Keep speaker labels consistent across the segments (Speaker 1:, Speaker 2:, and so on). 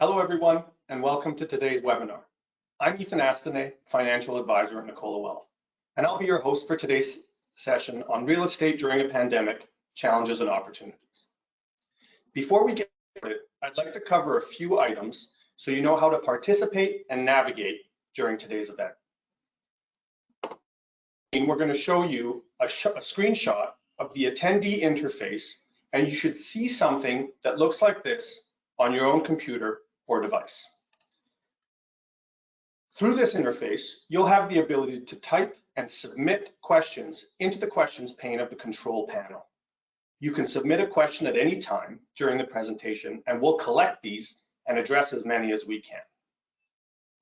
Speaker 1: Hello, everyone, and welcome to today's webinar. I'm Ethan Astenay, Financial Advisor at Nicola Wealth, and I'll be your host for today's session on real estate during a pandemic, challenges and opportunities. Before we get started, I'd like to cover a few items so you know how to participate and navigate during today's event. We're going to show you a screenshot of the attendee interface, and you should see something that looks like this on your own computer or device. Through this interface, you'll have the ability to type and submit questions into the questions pane of the control panel. You can submit a question at any time during the presentation, and we'll collect these and address as many as we can.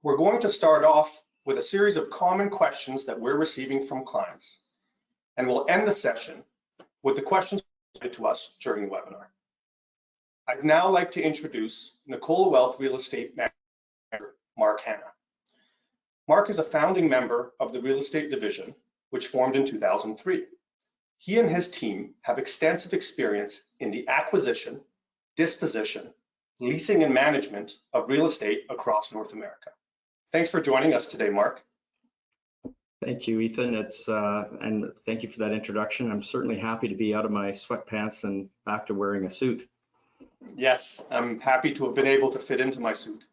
Speaker 1: We're going to start off with a series of common questions that we're receiving from clients, and we'll end the session with the questions submitted to us during the webinar. I'd now like to introduce Nicola Wealth Real Estate Manager, Mark Hanna. Mark is a founding member of the real estate division, which formed in 2003. He and his team have extensive experience in the acquisition, disposition, leasing, and management of real estate across North America. Thanks for joining us today, Mark.
Speaker 2: Thank you, Ethan. And thank you for that introduction. I'm certainly happy to be out of my sweatpants and back to wearing a suit.
Speaker 1: Yes, I'm happy to have been able to fit into my suit.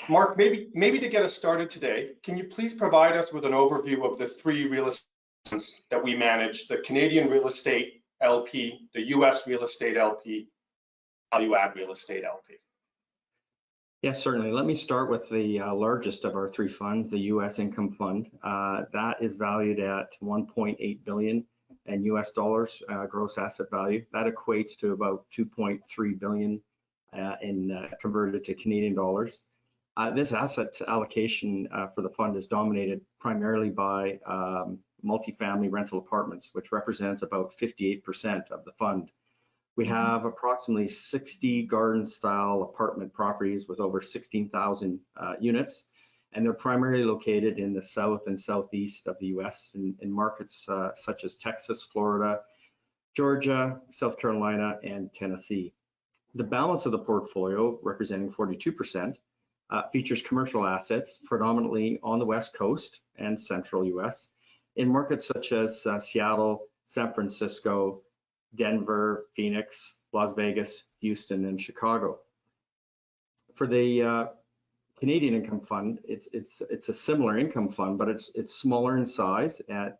Speaker 1: Mark, maybe to get us started today, can you please provide us with an overview of the three real estate funds that we manage: the Canadian Real Estate LP, the US Real Estate LP, Value Add Real Estate LP?
Speaker 2: Yes, certainly. Let me start with the largest of our three funds, the US Income Fund. That is valued at $1.8 billion in US dollars gross asset value. That equates to about 2.3 billion converted to Canadian dollars. This asset allocation for the fund is dominated primarily by multifamily rental apartments, which represents about 58% of the fund. We have approximately 60 garden-style apartment properties with over 16,000 units, and they're primarily located in the south and southeast of the US in markets such as Texas, Florida, Georgia, South Carolina, and Tennessee. The balance of the portfolio, representing 42%, features commercial assets predominantly on the West Coast and central US in markets such as Seattle, San Francisco, Denver, Phoenix, Las Vegas, Houston, and Chicago. For the Canadian Income Fund, it's a similar income fund, but it's smaller in size at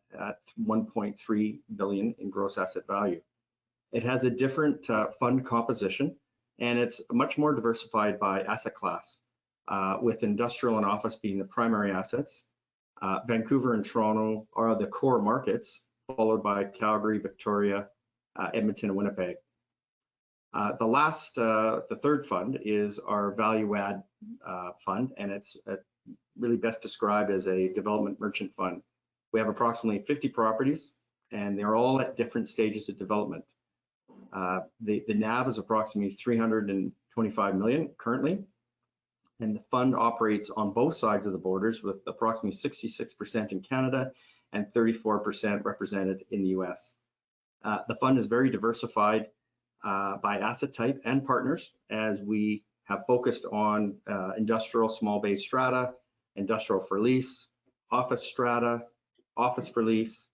Speaker 2: 1.3 billion in gross asset value. It has a different fund composition, and it's much more diversified by asset class, with industrial and office being the primary assets. Vancouver and Toronto are the core markets, followed by Calgary, Victoria, Edmonton, and Winnipeg. The third fund is our Value Add Fund, and it's really best described as a development merchant fund. We have approximately 50 properties, and they're all at different stages of development. The NAV is approximately 325 million currently, and the fund operates on both sides of the borders, with approximately 66% in Canada and 34% represented in the US. The fund is very diversified by asset type and partners, as we have focused on industrial small bay strata, industrial for lease, office strata, office for lease,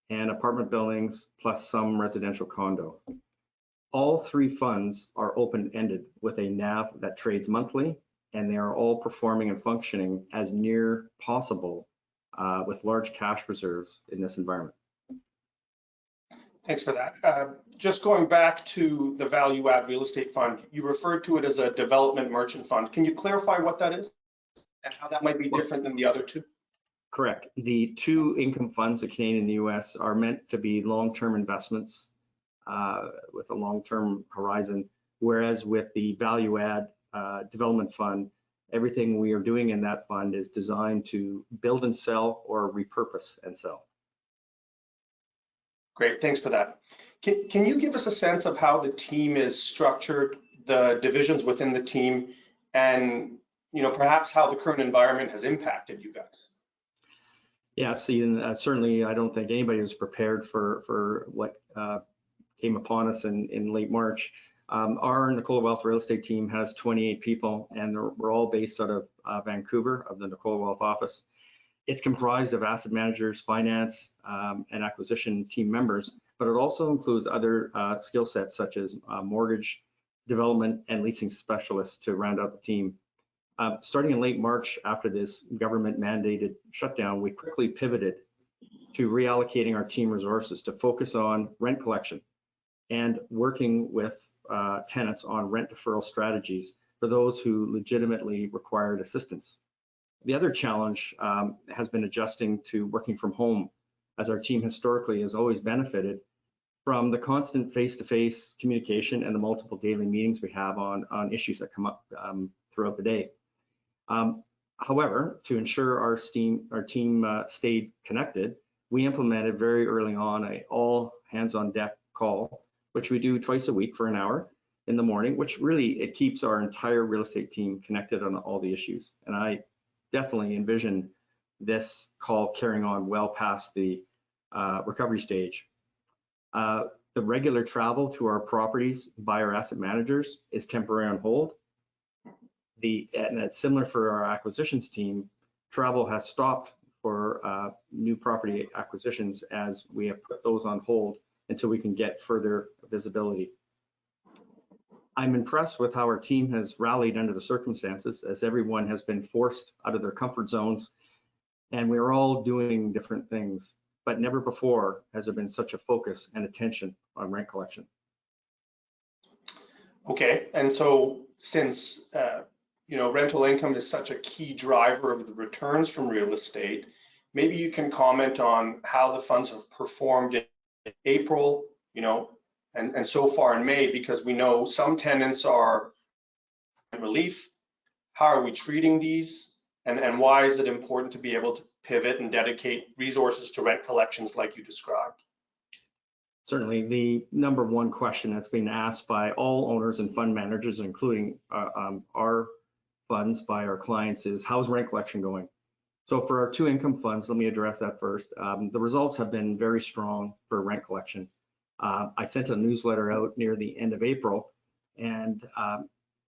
Speaker 2: and apartment buildings, plus some residential condo. All three funds are open-ended with a NAV that trades monthly, and they are all performing and functioning as near possible with large cash reserves in this environment.
Speaker 1: Thanks for that. Just going back to the Value Add Real Estate Fund, you referred to it as a development merchant fund. Can you clarify what that is and how that might be different than the other two?
Speaker 2: Correct. The two income funds, the Canadian and the US, are meant to be long-term investments with a long-term horizon, whereas with the Value Add Development Fund, everything we are doing in that fund is designed to build and sell or repurpose and sell.
Speaker 1: Great, thanks for that. Can you give us a sense of how the team is structured, the divisions within the team, and perhaps how the current environment has impacted you guys?
Speaker 2: Yeah, certainly I don't think anybody was prepared for what came upon us in late March. Our Nicola Wealth real estate team has 28 people, and we're all based out of Vancouver, of the Nicola Wealth office. It's comprised of asset managers, finance, and acquisition team members, but it also includes other skill sets such as mortgage, development, and leasing specialists to round out the team. Starting in late March, after this government mandated shutdown, we quickly pivoted to reallocating our team resources to focus on rent collection and working with tenants on rent deferral strategies for those who legitimately required assistance. The other challenge has been adjusting to working from home, as our team historically has always benefited from the constant face-to-face communication and the multiple daily meetings we have on issues that come up throughout the day. However, to ensure our team stayed connected, we implemented very early on a all hands on deck call, which we do twice a week for an hour in the morning, which really, it keeps our entire real estate team connected on all the issues. And I definitely envision this call carrying on well past the recovery stage. The regular travel to our properties by our asset managers is temporary on hold. And it's similar for our acquisitions team. Travel has stopped for new property acquisitions, as we have put those on hold until we can get further visibility. I'm impressed with how our team has rallied under the circumstances, as everyone has been forced out of their comfort zones, and we're all doing different things, but never before has there been such a focus and attention on rent collection.
Speaker 1: Okay, and so since rental income is such a key driver of the returns from real estate, maybe you can comment on how the funds have performed in April, and so far in May, because we know some tenants are in relief. How are we treating these, and why is it important to be able to pivot and dedicate resources to rent collections like you described?
Speaker 2: Certainly, the number one question that's been asked by all owners and fund managers, including our funds, by our clients, is how's rent collection going? So for our two income funds, let me address that first. The results have been very strong for rent collection. I sent a newsletter out near the end of April, and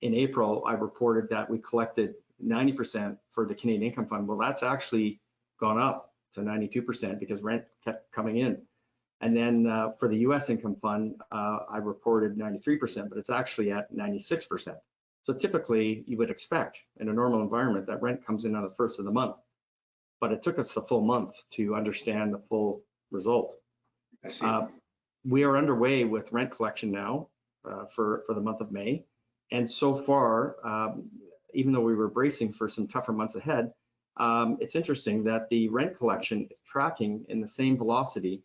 Speaker 2: in April, I reported that we collected 90% for the Canadian Income Fund. Well, that's actually gone up to 92% because rent kept coming in. And then for the US Income Fund, I reported 93%, but it's actually at 96%. So typically, you would expect in a normal environment that rent comes in on the first of the month, but it took us the full month to understand the full result.
Speaker 1: I see.
Speaker 2: We are underway with rent collection now for the month of May. And so far, even though we were bracing for some tougher months ahead, it's interesting that the rent collection is tracking in the same velocity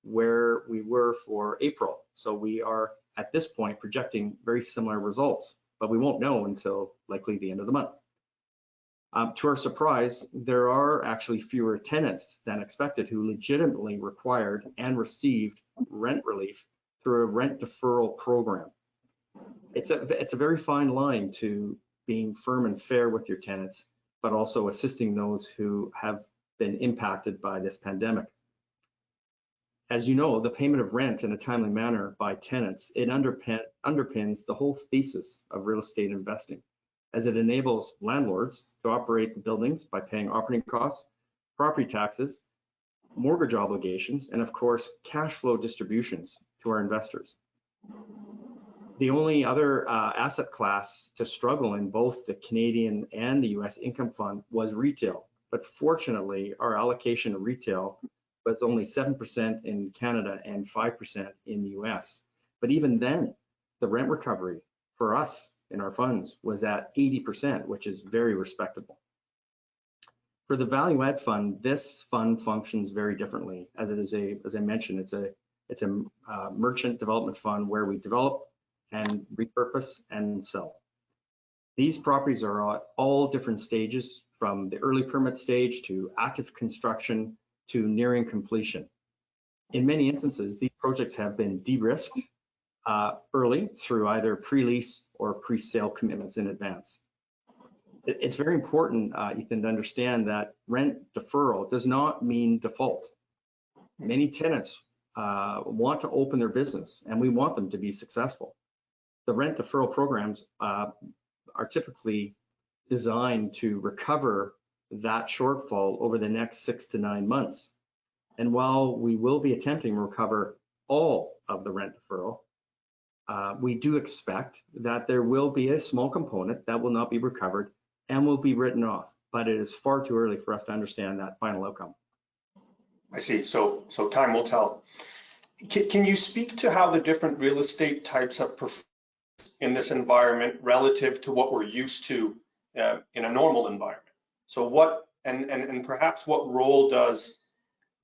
Speaker 2: where we were for April. So we are at this point projecting very similar results, but we won't know until likely the end of the month. To our surprise, there are actually fewer tenants than expected who legitimately required and received rent relief through a rent deferral program. It's a very fine line to being firm and fair with your tenants, but also assisting those who have been impacted by this pandemic. As you know, the payment of rent in a timely manner by tenants, it underpins the whole thesis of real estate investing, as it enables landlords to operate the buildings by paying operating costs, property taxes, mortgage obligations, and of course, cash flow distributions to our investors. The only other asset class to struggle in both the Canadian and the US Income Fund was retail. But fortunately, our allocation of retail was only 7% in Canada and 5% in the US. But even then, the rent recovery for us in our funds was at 80%, which is very respectable. For the value add fund, this fund functions very differently, as it is as I mentioned, it's a merchant development fund where we develop and repurpose and sell. These properties are at all different stages, from the early permit stage to active construction to nearing completion. In many instances, these projects have been de-risked early through either pre-lease or pre-sale commitments in advance. It's very important, Ethan, to understand that rent deferral does not mean default. Many tenants want to open their business, and we want them to be successful. the rent deferral programs are typically designed to recover that shortfall over the next 6 to 9 months. And while we will be attempting to recover all of the rent deferral, we do expect that there will be a small component that will not be recovered and will be written off, but it is far too early for us to understand that final outcome.
Speaker 1: I see. So time will tell. Can you speak to how the different real estate types have performed in this environment relative to what we're used to in a normal environment? So what, and perhaps what role does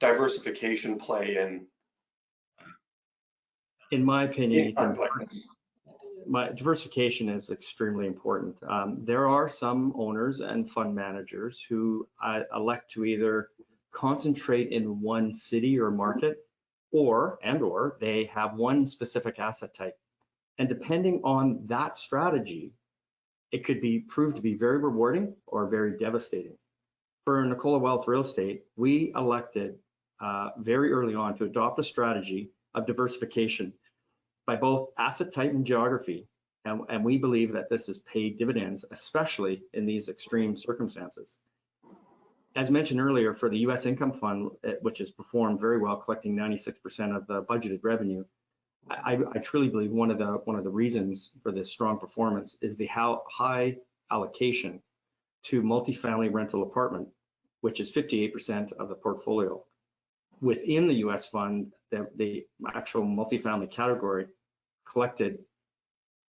Speaker 1: diversification play
Speaker 2: in my opinion, Ethan,
Speaker 1: times like this?
Speaker 2: Diversification is extremely important. There are some owners and fund managers who elect to either concentrate in one city or market, or they have one specific asset type. And depending on that strategy, it could be proved to be very rewarding or very devastating. For Nicola Wealth Real Estate, we elected very early on to adopt a strategy of diversification by both asset type and geography. And we believe that this has paid dividends, especially in these extreme circumstances. As mentioned earlier, for the U.S. Income Fund, which has performed very well, collecting 96% of the budgeted revenue, I truly believe one of the reasons for this strong performance is the high allocation to multifamily rental apartment, which is 58% of the portfolio. Within the U.S. fund, the actual multifamily category collected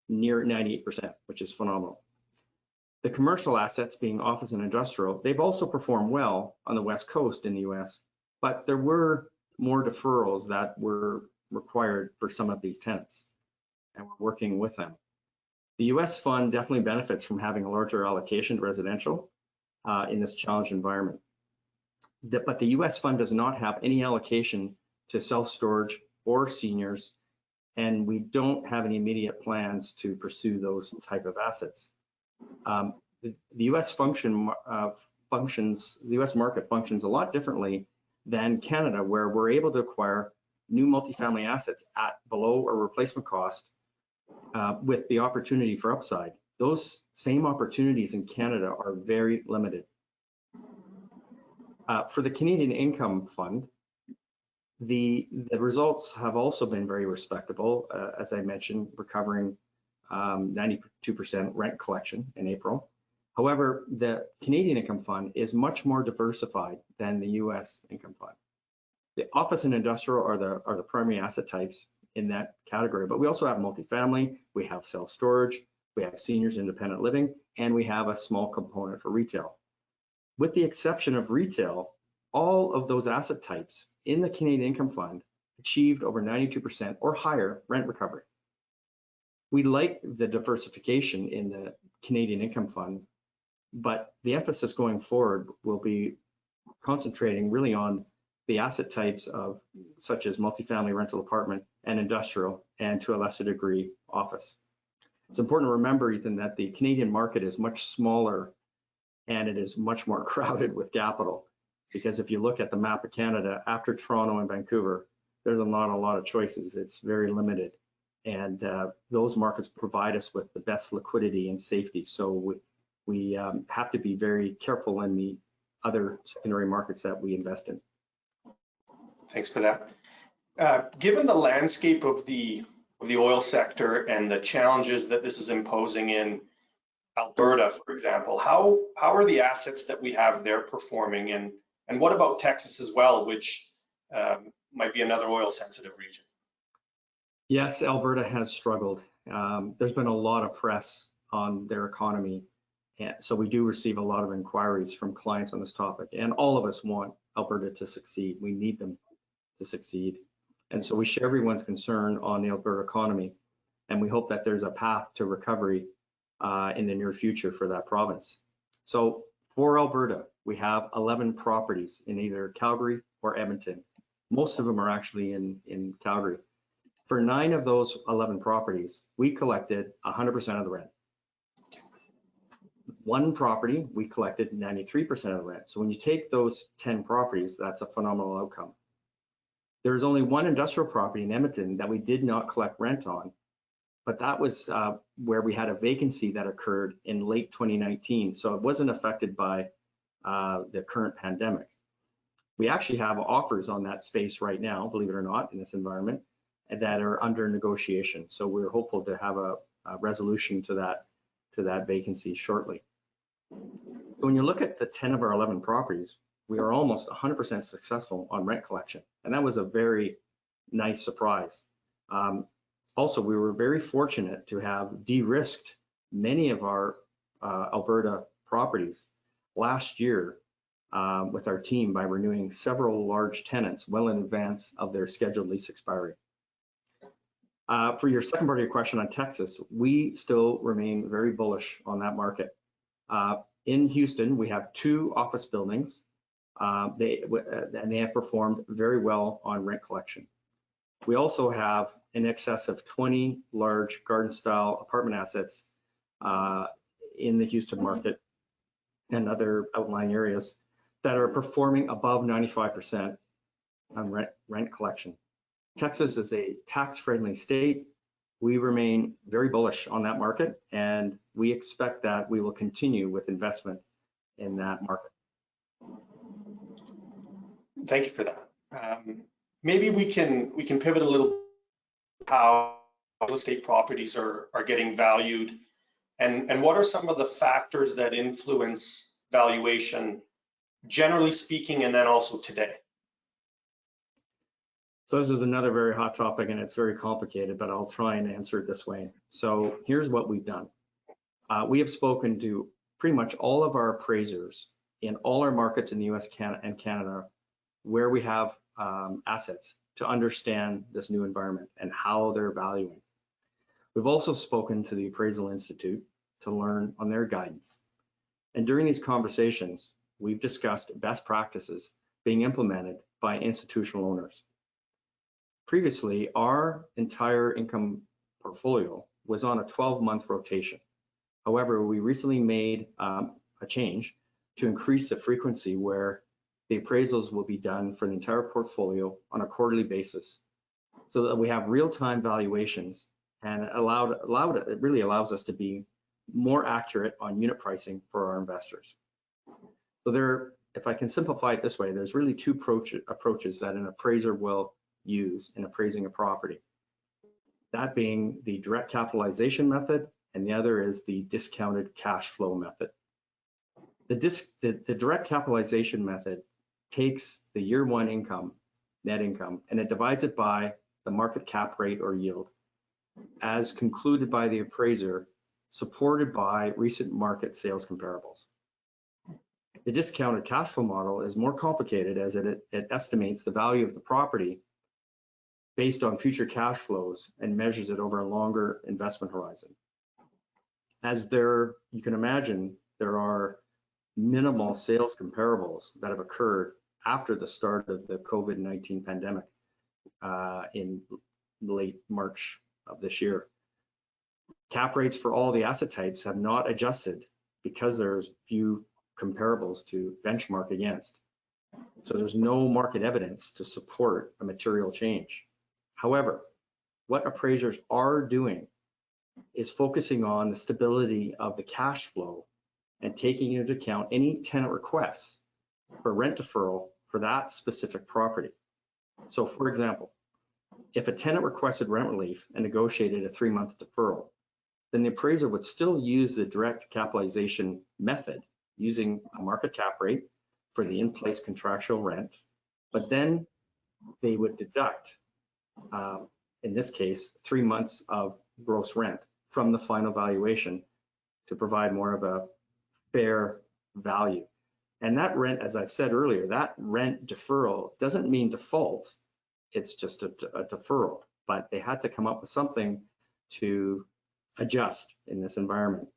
Speaker 2: near 98%, which is phenomenal. The commercial assets, being office and industrial, they've also performed well on the West Coast in the U.S., but there were more deferrals that were required for some of these tenants, and we're working with them. The U.S. fund definitely benefits from having a larger allocation to residential in this challenged environment. But the U.S. fund does not have any allocation to self-storage or seniors, and we don't have any immediate plans to pursue those type of assets. The U.S. the U.S. market functions a lot differently than Canada, where we're able to acquire new multifamily assets at below or replacement cost with the opportunity for upside. Those same opportunities in Canada are very limited. For the Canadian Income Fund, the results have also been very respectable, as I mentioned, recovering 92% rent collection in April. However, the Canadian Income Fund is much more diversified than the U.S. Income Fund. The office and industrial are the primary asset types in that category, but we also have multifamily, we have self-storage, we have seniors independent living, and we have a small component for retail. With the exception of retail, all of those asset types in the Canadian Income Fund achieved over 92% or higher rent recovery. We like the diversification in the Canadian Income Fund, but the emphasis going forward will be concentrating really on the asset types of such as multifamily rental apartment and industrial, and to a lesser degree, office. It's important to remember, Ethan, that the Canadian market is much smaller and it is much more crowded with capital. Because if you look at the map of Canada, after Toronto and Vancouver, there's not a lot of choices. It's very limited. And those markets provide us with the best liquidity and safety. So we have to be very careful in the other secondary markets that we invest in.
Speaker 1: Thanks for that. Given the landscape of the oil sector and the challenges that this is imposing in Alberta, for example, how are the assets that we have there performing? And what about Texas as well, which might be another oil sensitive region?
Speaker 2: Yes, Alberta has struggled. There's been a lot of press on their economy. And so we do receive a lot of inquiries from clients on this topic, and all of us want Alberta to succeed. We need them to succeed. And so we share everyone's concern on the Alberta economy, and we hope that there's a path to recovery in the near future for that province. So for Alberta, we have 11 properties in either Calgary or Edmonton. Most of them are actually in Calgary. For 9 of those 11 properties, we collected 100% of the rent. One property, we collected 93% of the rent. So when you take those 10 properties, that's a phenomenal outcome. There's only one industrial property in Edmonton that we did not collect rent on, but that was where we had a vacancy that occurred in late 2019. So it wasn't affected by the current pandemic. We actually have offers on that space right now, believe it or not, in this environment, that are under negotiation. So we're hopeful to have a resolution to that vacancy shortly. When you look at the 10 of our 11 properties, we are almost 100% successful on rent collection, and that was a very nice surprise. Also, we were very fortunate to have de-risked many of our Alberta properties last year with our team by renewing several large tenants well in advance of their scheduled lease expiry. For your second part of your question on Texas, we still remain very bullish on that market. In Houston, we have 2 office buildings. They have performed very well on rent collection. We also have in excess of 20 large garden-style apartment assets in the Houston market and other outlying areas that are performing above 95% on rent collection. Texas is a tax-friendly state. We remain very bullish on that market, and we expect that we will continue with investment in that market.
Speaker 1: Thank you for that. Maybe we can pivot a little how real estate properties are getting valued, and what are some of the factors that influence valuation, generally speaking, and then also today?
Speaker 2: So this is another very hot topic, and it's very complicated, but I'll try and answer it this way. So here's what we've done. We have spoken to pretty much all of our appraisers in all our markets in the US and Canada where we have assets to understand this new environment and how they're valuing. We've also spoken to the Appraisal Institute to learn on their guidance. And during these conversations, we've discussed best practices being implemented by institutional owners. Previously, our entire income portfolio was on a 12-month rotation. However, we recently made a change to increase the frequency where the appraisals will be done for the entire portfolio on a quarterly basis so that we have real-time valuations, and it really allows us to be more accurate on unit pricing for our investors. So if I can simplify it this way, there's really 2 approaches that an appraiser will use in appraising a property. That being the direct capitalization method, and the other is the discounted cash flow method. The direct capitalization method takes the year 1 income, net income, and it divides it by the market cap rate or yield as concluded by the appraiser, supported by recent market sales comparables. The discounted cash flow model is more complicated as it estimates the value of the property based on future cash flows and measures it over a longer investment horizon. You can imagine, there are minimal sales comparables that have occurred after the start of the COVID-19 pandemic in late March of this year. Cap rates for all the asset types have not adjusted because there's few comparables to benchmark against. So there's no market evidence to support a material change. However, what appraisers are doing is focusing on the stability of the cash flow and taking into account any tenant requests for rent deferral for that specific property. So for example, if a tenant requested rent relief and negotiated a 3-month deferral, then the appraiser would still use the direct capitalization method using a market cap rate for the in-place contractual rent, but then they would deduct, in this case, 3 months of gross rent from the final valuation to provide more of a fair value. And that rent, as I've said earlier, that rent deferral doesn't mean default, it's just a deferral, but they had to come up with something to adjust in this environment.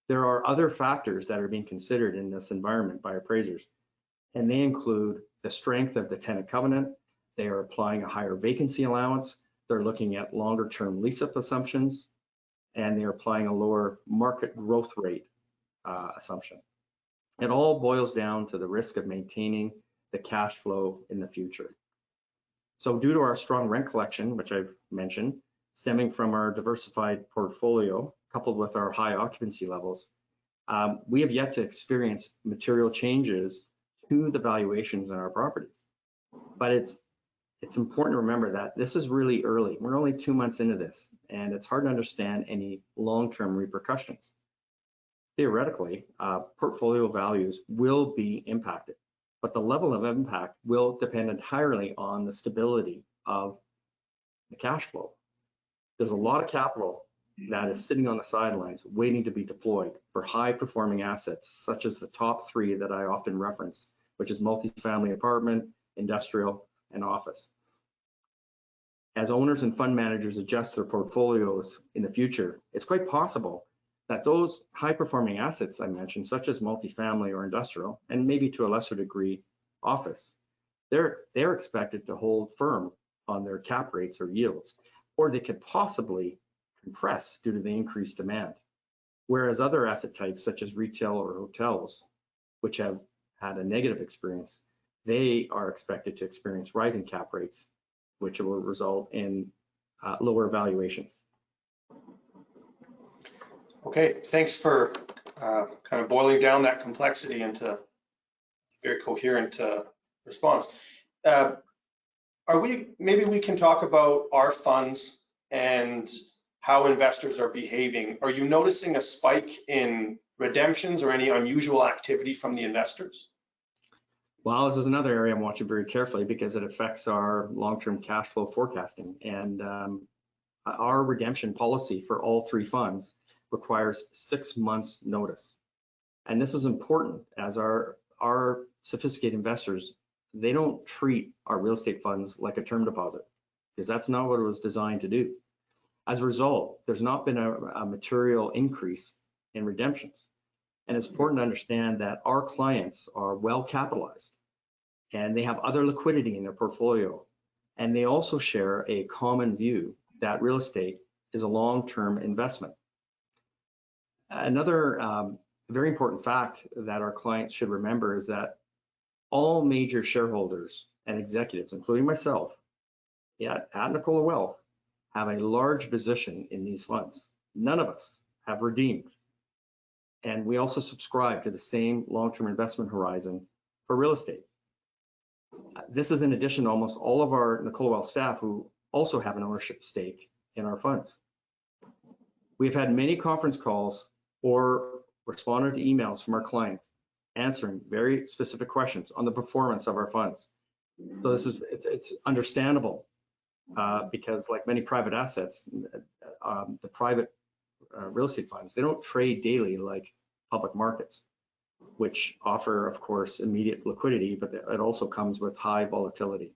Speaker 2: There are other factors that are being considered in this environment by appraisers, and they include the strength of the tenant covenant. They are applying a higher vacancy allowance. They're looking at longer term lease-up assumptions, and they're applying a lower market growth rate assumption. It all boils down to the risk of maintaining the cash flow in the future. So due to our strong rent collection, which I've mentioned, stemming from our diversified portfolio, coupled with our high occupancy levels, we have yet to experience material changes to the valuations in our properties. But it's important to remember that this is really early. We're only 2 months into this, and it's hard to understand any long-term repercussions. Theoretically, portfolio values will be impacted, but the level of impact will depend entirely on the stability of the cash flow. There's a lot of capital that is sitting on the sidelines waiting to be deployed for high-performing assets, such as the top 3 that I often reference, which is multifamily apartment, industrial, and office. As owners and fund managers adjust their portfolios in the future, it's quite possible that those high-performing assets I mentioned, such as multifamily or industrial, and maybe to a lesser degree office, they're expected to hold firm on their cap rates or yields, or they could possibly compress due to the increased demand. Whereas other asset types, such as retail or hotels, which have had a negative experience, they are expected to experience rising cap rates, which will result in lower valuations.
Speaker 1: Okay, thanks for kind of boiling down that complexity into a very coherent response. Maybe we can talk about our funds and how investors are behaving. Are you noticing a spike in redemptions or any unusual activity from the investors?
Speaker 2: Well, this is another area I'm watching very carefully because it affects our long-term cash flow forecasting. And our redemption policy for all 3 funds requires 6 months notice. And this is important as our sophisticated investors, they don't treat our real estate funds like a term deposit because that's not what it was designed to do. As a result, there's not been a material increase in redemptions. And it's important to understand that our clients are well capitalized and they have other liquidity in their portfolio. And they also share a common view that real estate is a long-term investment. Another very important fact that our clients should remember is that all major shareholders and executives, including myself, at Nicola Wealth, have a large position in these funds. None of us have redeemed. And we also subscribe to the same long-term investment horizon for real estate. This is in addition to almost all of our Nicola Wealth staff who also have an ownership stake in our funds. We've had many conference calls or responded to emails from our clients answering very specific questions on the performance of our funds. So it's understandable because like many private assets, the private real estate funds, they don't trade daily like public markets, which offer, of course, immediate liquidity, but it also comes with high volatility.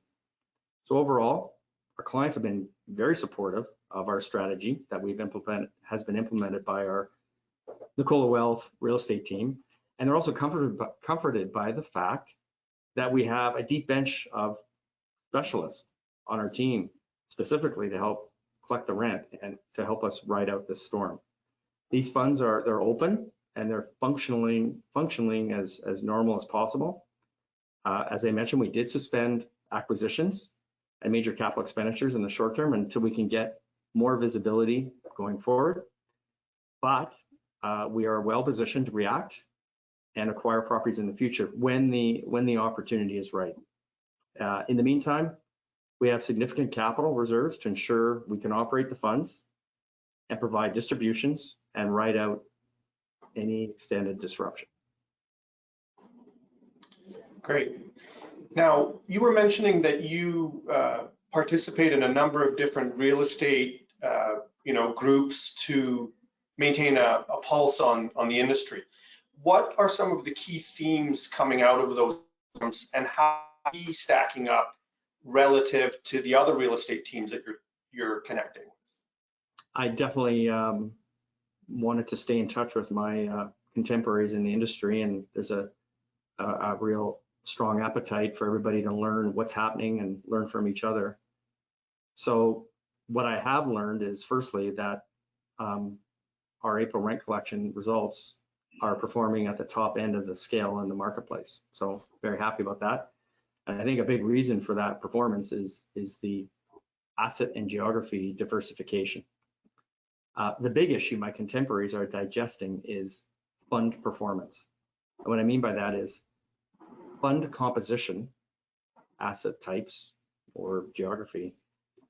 Speaker 2: So overall, our clients have been very supportive of our strategy that has been implemented by our Nicola Wealth real estate team. And they're also comforted by the fact that we have a deep bench of specialists on our team, specifically to help collect the rent and to help us ride out this storm. These funds they're open and they're functioning as normal as possible. As I mentioned, we did suspend acquisitions and major capital expenditures in the short term until we can get more visibility going forward. But we are well positioned to react and acquire properties in the future when the opportunity is right. In the meantime, we have significant capital reserves to ensure we can operate the funds and provide distributions and ride out any extended disruption.
Speaker 1: Great. Now, you were mentioning that you participate in a number of different real estate groups to maintain a pulse on the industry. What are some of the key themes coming out of those groups, and how are you stacking up relative to the other real estate teams that you're connecting with?
Speaker 2: I definitely wanted to stay in touch with my contemporaries in the industry, and there's a real strong appetite for everybody to learn what's happening and learn from each other. So what I have learned is firstly that our April rent collection results are performing at the top end of the scale in the marketplace. So very happy about that. And I think a big reason for that performance is the asset and geography diversification. The big issue my contemporaries are digesting is fund performance. And what I mean by that is fund composition, asset types, or geography.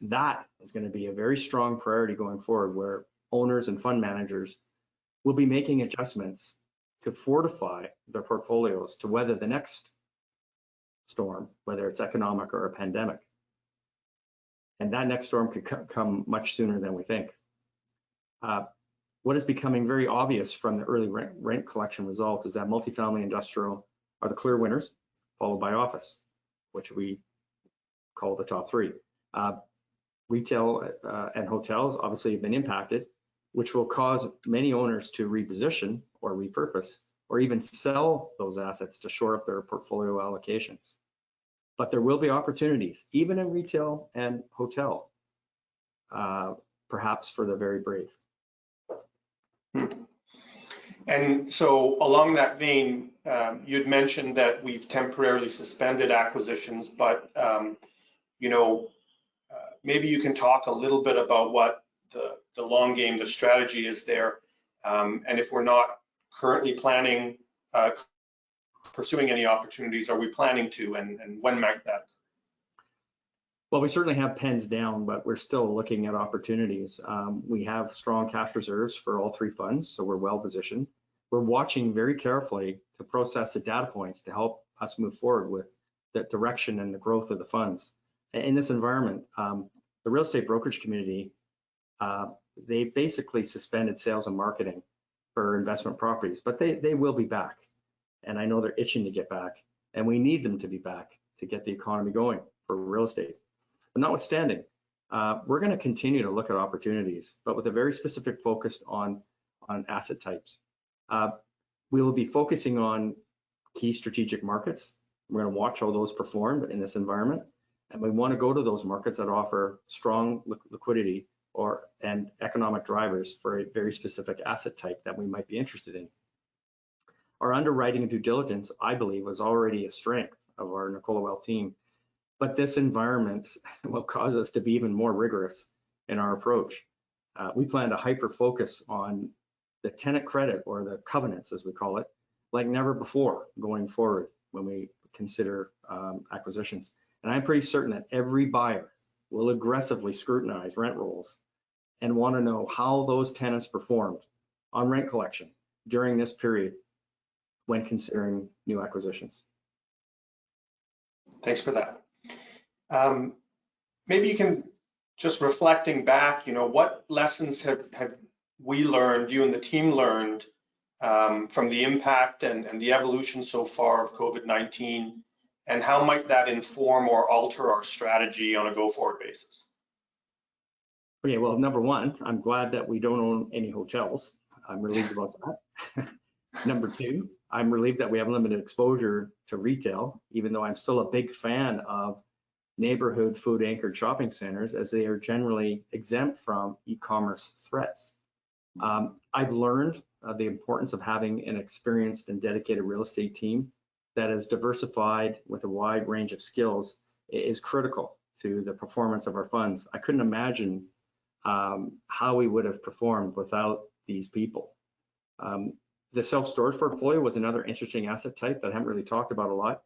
Speaker 2: That is going to be a very strong priority going forward, where owners and fund managers will be making adjustments to fortify their portfolios to weather the next storm, whether it's economic or a pandemic. And that next storm could come much sooner than we think. What is becoming very obvious from the early rent collection results is that multifamily industrial are the clear winners, followed by office, which we call the top three. Retail and hotels obviously have been impacted, which will cause many owners to reposition or repurpose or even sell those assets to shore up their portfolio allocations. But there will be opportunities, even in retail and hotel, perhaps for the very brave.
Speaker 1: And so along that vein, you'd mentioned that we've temporarily suspended acquisitions, but maybe you can talk a little bit about what the long game, the strategy is there, and if we're not currently planning, pursuing any opportunities, are we planning to, and when might that?
Speaker 2: Well, we certainly have pens down, but we're still looking at opportunities. We have strong cash reserves for all three funds, so we're well positioned. We're watching very carefully to process the data points to help us move forward with the direction and the growth of the funds. In this environment, the real estate brokerage community, they basically suspended sales and marketing for investment properties, but they will be back. And I know they're itching to get back, and we need them to be back to get the economy going for real estate. But notwithstanding, we're going to continue to look at opportunities, but with a very specific focus on asset types. We will be focusing on key strategic markets. We're going to watch how those perform in this environment, and we want to go to those markets that offer strong liquidity and economic drivers for a very specific asset type that we might be interested in. Our underwriting and due diligence, I believe, was already a strength of our Nicola Well team. But this environment will cause us to be even more rigorous in our approach. We plan to hyper focus on the tenant credit, or the covenants as we call it, like never before going forward when we consider acquisitions. And I'm pretty certain that every buyer will aggressively scrutinize rent rolls and want to know how those tenants performed on rent collection during this period when considering new acquisitions.
Speaker 1: Thanks for that. Maybe you can, just reflecting back, what lessons have we learned, you and the team learned, from the impact and the evolution so far of COVID-19, and how might that inform or alter our strategy on a go-forward basis?
Speaker 2: Okay, well, number one, I'm glad that we don't own any hotels. I'm relieved about that. Number two, I'm relieved that we have limited exposure to retail, even though I'm still a big fan of neighborhood food anchored shopping centers, as they are generally exempt from e-commerce threats. I've learned the importance of having an experienced and dedicated real estate team that is diversified with a wide range of skills is critical to the performance of our funds. I couldn't imagine how we would have performed without these people. The self-storage portfolio was another interesting asset type that I haven't really talked about a lot.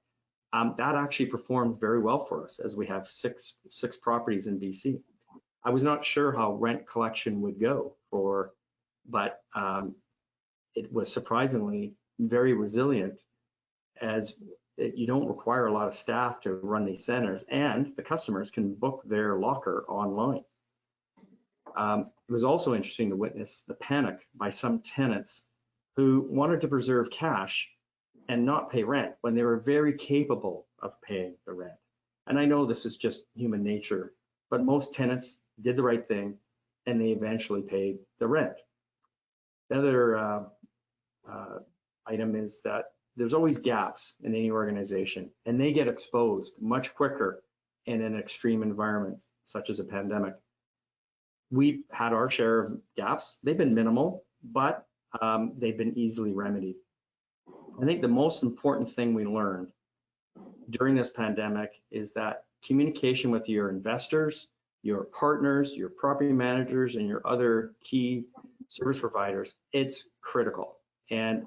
Speaker 2: That actually performed very well for us, as we have six properties in BC. I was not sure how rent collection would go but it was surprisingly very resilient, as you don't require a lot of staff to run these centers, and the customers can book their locker online. It was also interesting to witness the panic by some tenants who wanted to preserve cash and not pay rent when they were very capable of paying the rent. And I know this is just human nature, but most tenants did the right thing and they eventually paid the rent. The other item is that there's always gaps in any organization, and they get exposed much quicker in an extreme environment such as a pandemic. We've had our share of gaps. They've been minimal, but they've been easily remedied. I think the most important thing we learned during this pandemic is that communication with your investors, your partners, your property managers, and your other key service providers, it's critical. And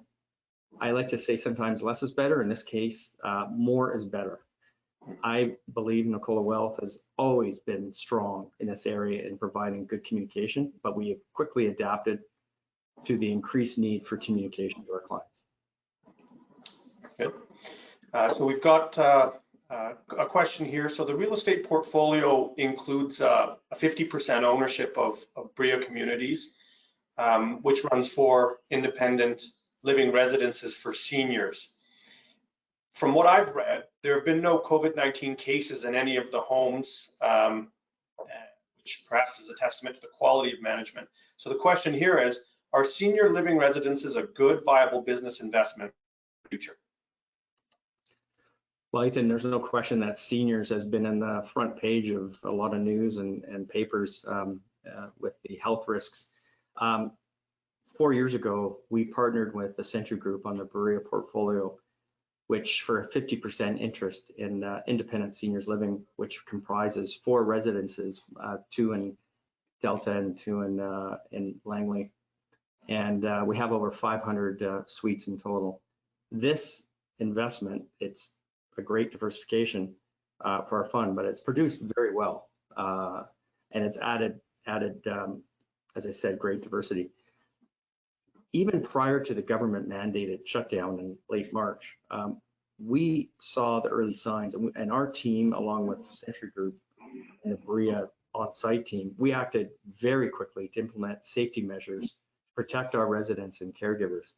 Speaker 2: I like to say sometimes less is better. In this case, more is better. I believe Nicola Wealth has always been strong in this area in providing good communication, but we have quickly adapted to the increased need for communication to our clients.
Speaker 1: Good. So we've got a question here. So the real estate portfolio includes a 50% ownership of BRIA communities, which runs 4 independent living residences for seniors. From what I've read, there have been no COVID-19 cases in any of the homes, which perhaps is a testament to the quality of management. So the question here is, are senior living residences a good, viable business investment in the future?
Speaker 2: Well, Ethan, there's no question that seniors has been in the front page of a lot of news and papers with the health risks. 4 years ago, we partnered with the Century Group on the BRIA portfolio, which for a 50% interest in independent seniors living, which comprises 4 residences, 2 in Delta and 2 in Langley. And we have over 500 suites in total. This investment, it's a great diversification for our fund, but it's produced very well. And it's added, as I said, great diversity. Even prior to the government mandated shutdown in late March, we saw the early signs, and our team, along with Century Group and the BRIA on-site team, we acted very quickly to implement safety measures to protect our residents and caregivers.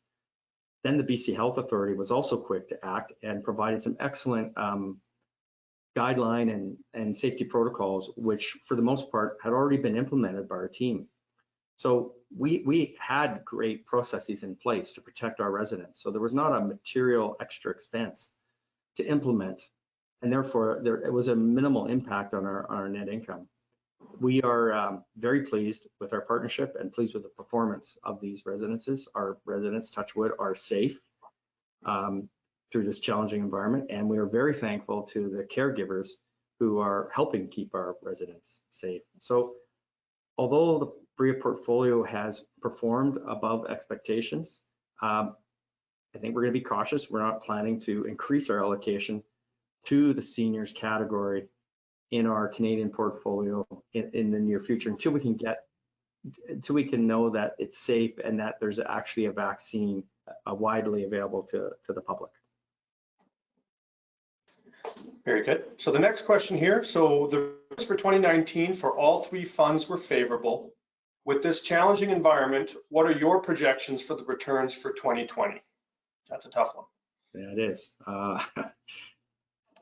Speaker 2: Then the BC Health Authority was also quick to act and provided some excellent guideline and safety protocols, which for the most part had already been implemented by our team. So we had great processes in place to protect our residents. So there was not a material extra expense to implement, and therefore it was a minimal impact on our net income. We are very pleased with our partnership and pleased with the performance of these residences. Our residents, touch wood, are safe through this challenging environment, and we are very thankful to the caregivers who are helping keep our residents safe. So although the BRIA portfolio has performed above expectations, I think we're going to be cautious. We're not planning to increase our allocation to the seniors category in our Canadian portfolio in the near future until we can know that it's safe and that there's actually a vaccine widely available to the public.
Speaker 1: Very good. So the next question here. So the risks for 2019 for all 3 funds were favorable. With this challenging environment, what are your projections for the returns for 2020? That's a tough one.
Speaker 2: Yeah, it is.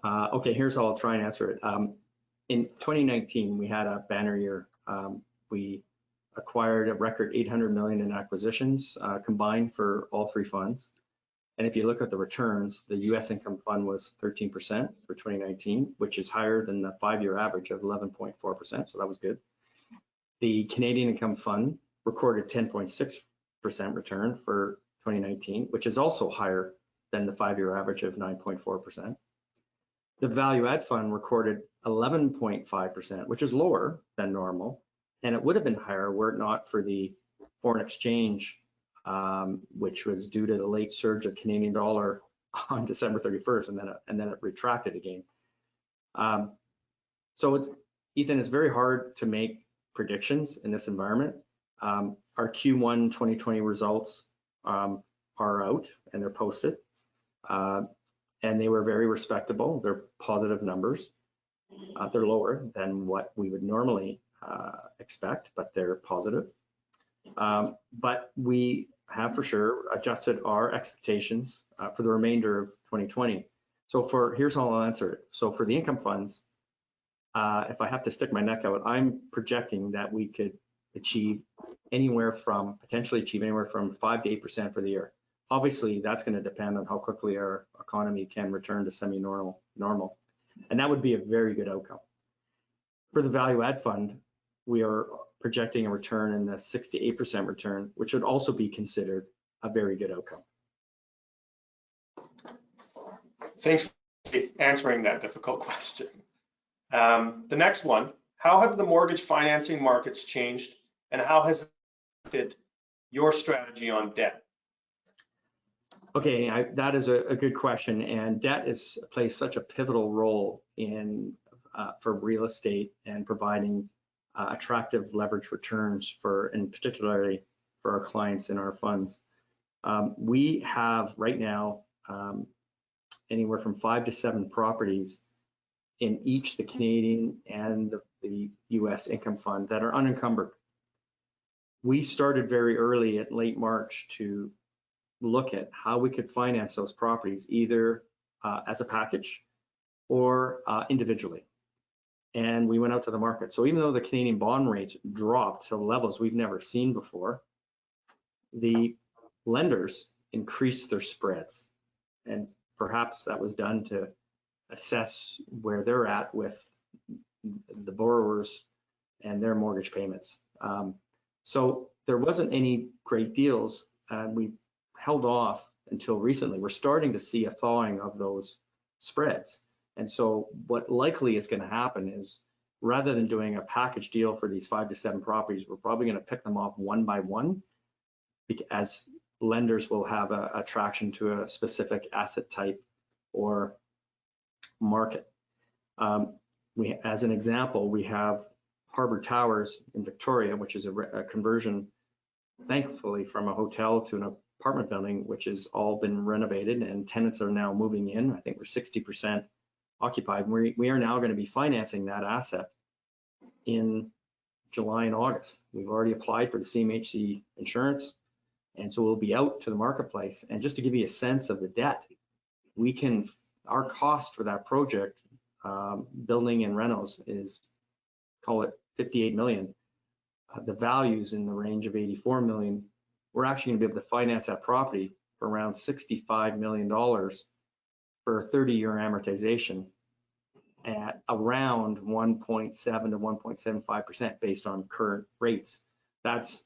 Speaker 2: Okay, here's how I'll try and answer it. In 2019, we had a banner year. We acquired a record $800 million in acquisitions combined for all 3 funds. And if you look at the returns, the U.S. Income Fund was 13% for 2019, which is higher than the 5-year average of 11.4%. So that was good. The Canadian Income Fund recorded 10.6% return for 2019, which is also higher than the 5-year average of 9.4%. The Value Add Fund recorded 11.5%, which is lower than normal, and it would have been higher were it not for the foreign exchange, which was due to the late surge of Canadian dollar on December 31st, and then it retracted again. So Ethan, it's very hard to make predictions in this environment. Our Q1 2020 results are out and they're posted, and they were very respectable. They're positive numbers. They're lower than what we would normally expect, but they're positive. But we have for sure adjusted our expectations for the remainder of 2020. So here's how I'll answer it. So for the income funds, if I have to stick my neck out, I'm projecting that we could potentially achieve anywhere from 5 to 8% for the year. Obviously, that's going to depend on how quickly our economy can return to semi-normal, and that would be a very good outcome. For the Value Add Fund, we are projecting a return in the 6 to 8% return, which would also be considered a very good outcome.
Speaker 1: Thanks for answering that difficult question. The next one, How have the mortgage financing markets changed, and how has it affected your strategy on debt?
Speaker 2: Okay, that is a good question, and debt plays such a pivotal role in for real estate and providing attractive leverage returns and particularly for our clients in our funds. We have right now anywhere from 5 to 7 properties in each the Canadian and the US income fund that are unencumbered. We started very early at late March to look at how we could finance those properties either as a package or individually. And we went out to the market. So even though the Canadian bond rates dropped to levels we've never seen before, the lenders increased their spreads. And perhaps that was done to assess where they're at with the borrowers and their mortgage payments. So there wasn't any great deals. We held off until recently. We're starting to see a thawing of those spreads. And so what likely is going to happen is rather than doing a package deal for these 5 to 7 properties, we're probably going to pick them off one by one, as lenders will have a attraction to a specific asset type or market. As an example, we have Harbour Towers in Victoria, which is a conversion, thankfully, from a hotel to an apartment building, which has all been renovated and tenants are now moving in. I think we're 60% occupied. We are now going to be financing that asset in July and August. We've already applied for the CMHC insurance, and so we'll be out to the marketplace. And just to give you a sense of the debt, our cost for that project, building and rentals, is, call it 58 million. The value's in the range of 84 million. We're actually gonna be able to finance that property for around $65 million for a 30-year amortization at around 1.7 to 1.75% based on current rates. That's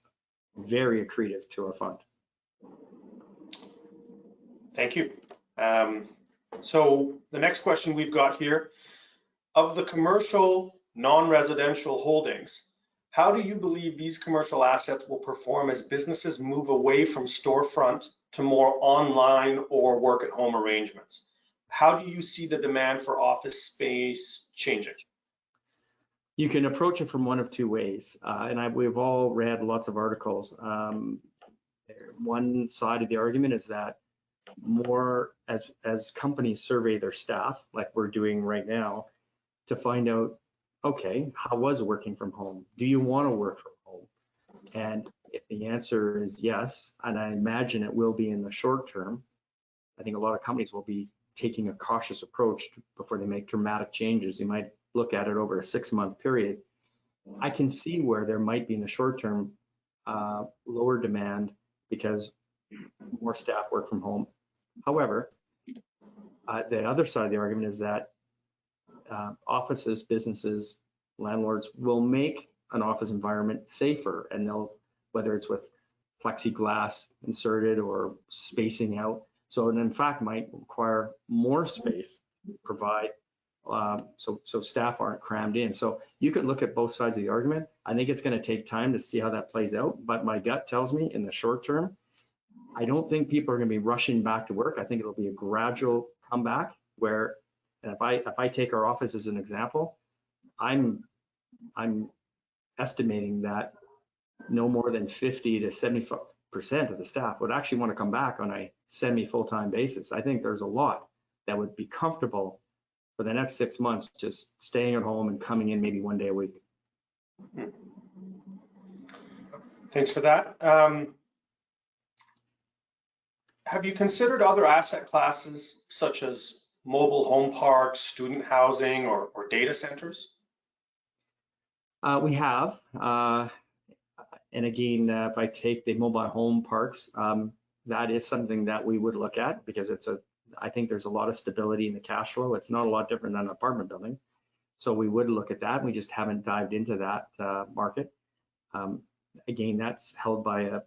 Speaker 2: very accretive to our fund.
Speaker 1: Thank you. So the next question we've got here, of the commercial non-residential holdings, how do you believe these commercial assets will perform as businesses move away from storefront to more online or work at home arrangements? How do you see the demand for office space changing?
Speaker 2: You can approach it from one of two ways, and we've all read lots of articles. One side of the argument is that more as companies survey their staff, like we're doing right now, to find out, okay, how was working from home? Do you want to work from home? And if the answer is yes, and I imagine it will be in the short term, I think a lot of companies will be taking a cautious approach before they make dramatic changes. They might look at it over a 6-month period. I can see where there might be in the short term lower demand because more staff work from home. However, the other side of the argument is that offices, businesses, landlords will make an office environment safer, and whether it's with plexiglass inserted or spacing out. So it in fact might require more space to provide so staff aren't crammed in. So you could look at both sides of the argument. I think it's going to take time to see how that plays out, but my gut tells me in the short term, I don't think people are going to be rushing back to work. I think it'll be a gradual comeback where, and if I take our office as an example, I'm estimating that no more than 50 to 75% of the staff would actually want to come back on a semi-full-time basis. I think there's a lot that would be comfortable for the next 6 months just staying at home and coming in maybe 1 day a week.
Speaker 1: Thanks for that. Have you considered other asset classes such as mobile home parks, student housing, or data centers?
Speaker 2: We have, and again, if I take the mobile home parks, that is something that we would look at because I think there's a lot of stability in the cash flow. It's not a lot different than an apartment building. So we would look at that. We just haven't dived into that market. Again, that's held by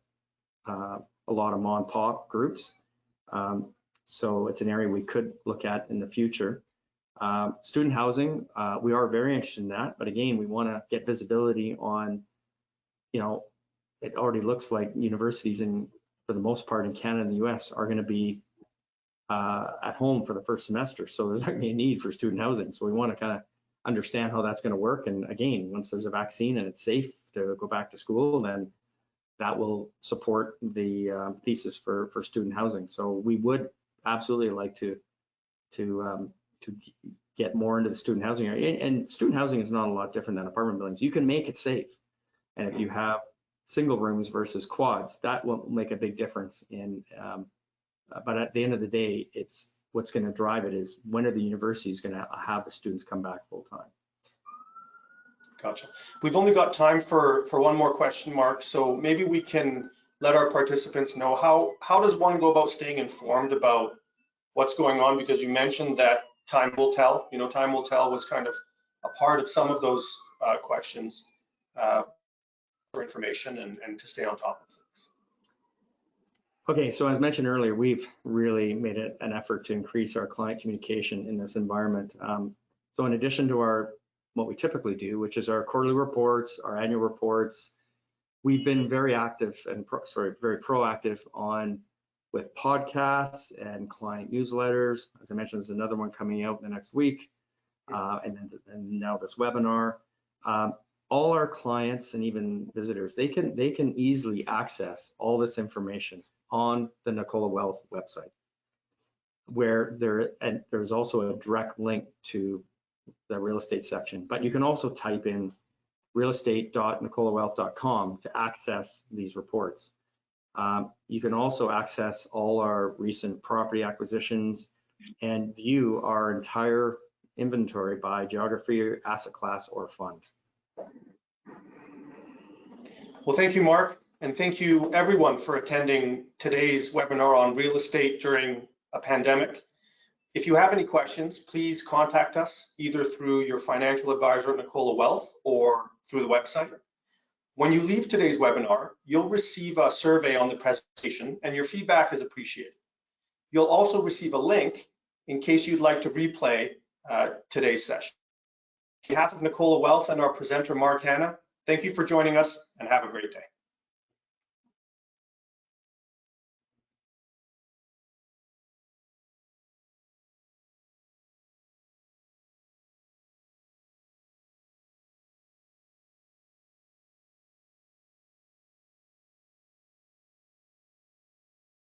Speaker 2: a lot of mom and pop groups. So it's an area we could look at in the future. Student housing, we are very interested in that, but again, we want to get visibility on, it already looks like universities for the most part in Canada and the US are going to be at home for the first semester. So there's not going to be a need for student housing. So we want to kind of understand how that's going to work. And again, once there's a vaccine and it's safe to go back to school, then that will support the thesis for student housing. So we would absolutely like to get more into the student housing area. And student housing is not a lot different than apartment buildings. You can make it safe. And if you have single rooms versus quads, that will make a big difference in, but at the end of the day, it's what's going to drive it is when are the universities going to have the students come back full time?
Speaker 1: Gotcha. We've only got time for one more question, Mark. So maybe we can let our participants know how does one go about staying informed about what's going on? Because you mentioned that time will tell. Time will tell was kind of a part of some of those questions for information and to stay on top of things.
Speaker 2: Okay, so as mentioned earlier, we've really made it an effort to increase our client communication in this environment. So in addition to what we typically do, which is our quarterly reports, our annual reports, we've been very active and very proactive with podcasts and client newsletters. As I mentioned, there's another one coming out in the next week, and now this webinar. All our clients and even visitors, they can easily access all this information on the Nicola Wealth website, where there's also a direct link to the real estate section. But you can also type in realestate.nicolawealth.com to access these reports. You can also access all our recent property acquisitions and view our entire inventory by geography, asset class, or fund.
Speaker 1: Well, thank you, Mark, and thank you everyone for attending today's webinar on real estate during a pandemic. If you have any questions, please contact us either through your financial advisor at Nicola Wealth or through the website. When you leave today's webinar, you'll receive a survey on the presentation and your feedback is appreciated. You'll also receive a link in case you'd like to replay today's session. On behalf of Nicola Wealth and our presenter, Mark Hanna, thank you for joining us and have a great day.